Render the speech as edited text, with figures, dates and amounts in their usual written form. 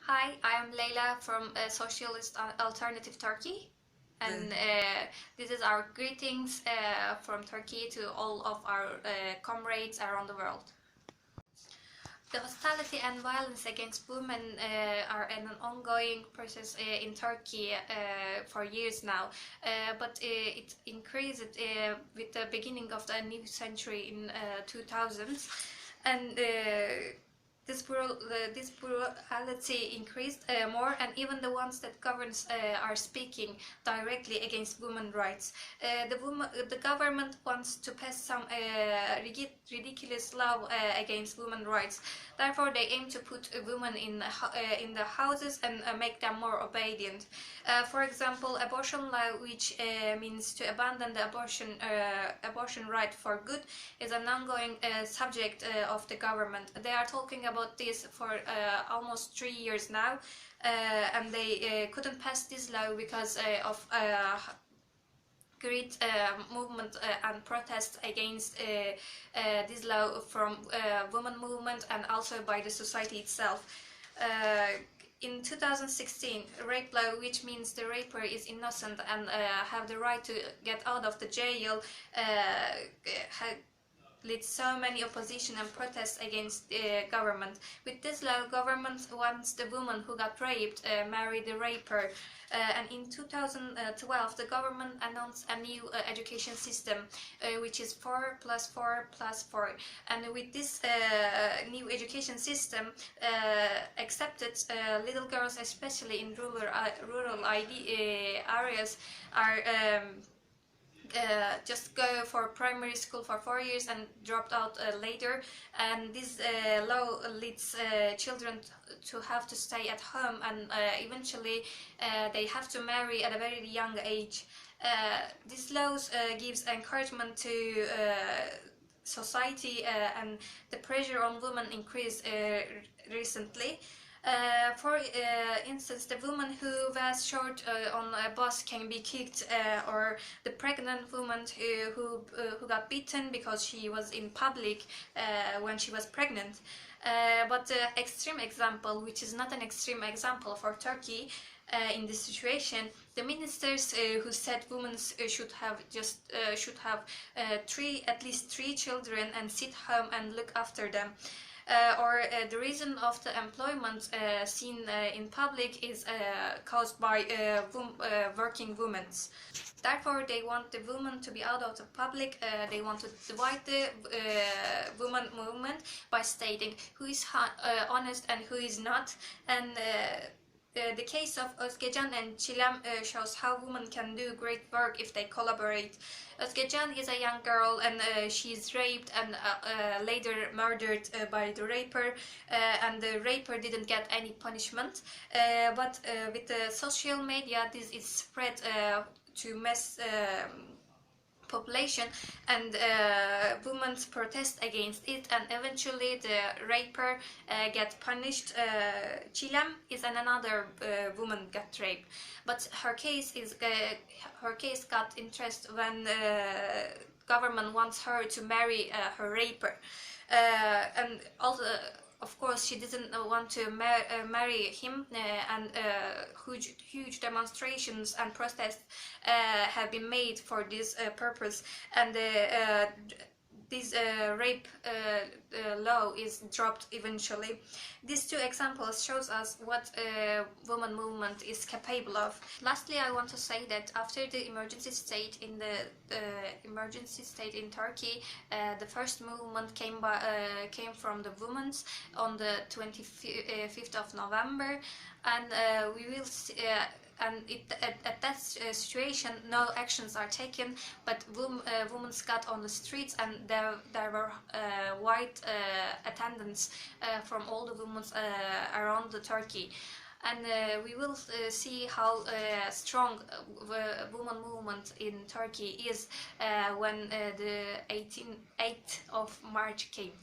Hi, I am Leyla from Sosyalist Alternatif Turkey, and this is our greetings from Turkey to all of our comrades around the world. The hostility and violence against women are an ongoing process in Turkey for years now, but it increased with the beginning of the new century in 2000s, and this brutality increased more, and even the ones that governs are speaking directly against women's rights. The government wants to pass some ridiculous law against women's rights. Therefore, they aim to put women in the houses and make them more obedient. For example, abortion law, which means to abandon the abortion right for good, is an ongoing subject of the government. They are talking about this for almost 3 years now, and they couldn't pass this law because of great movement and protest against this law from women movement and also by the society itself. In 2016, rape law, which means the raper is innocent and have the right to get out of the jail, led so many opposition and protests against the government. With this law, government wants the woman who got raped marry the raper. And in 2012, the government announced a new education system, which is 4 plus 4 plus 4. And with this new education system, accepted little girls, especially in rural areas, are just go for primary school for 4 years and dropped out later, and this law leads children to have to stay at home, and eventually they have to marry at a very young age. This law gives encouragement to society, and the pressure on women increased recently. For instance, the woman who was short on a bus can be kicked, or the pregnant woman who got beaten because she was in public when she was pregnant. But the extreme example, which is not an extreme example for Turkey, in this situation, the ministers who said women should have at least three children and sit home and look after them. Or the reason of the employment seen in public is caused by working women. Therefore, they want the women to be out of the public. They want to divide the women movement by stating who is honest and who is not. And the case of Özgecan and Çilem shows how women can do great work if they collaborate. Özgecan is a young girl, and she is raped and later murdered by the raper, and the raper didn't get any punishment. But with the social media, this is spread to mass population, and women protest against it, and eventually the raper get punished. Çilem is another woman got raped, but her case got interest when government wants her to marry her raper, and also, of course, she didn't want to marry him, and huge demonstrations and protests have been made for this purpose, and this rape law is dropped eventually. These two examples shows us what women movement is capable of. Lastly, I want to say that after the emergency state in Turkey, the first movement came from the women on the 25th of November, and we will see, at that situation, no actions are taken, but women got on the streets, and there were wide attendance from all the women around the Turkey. And we will see how strong women movement in Turkey is when the 8th of March came.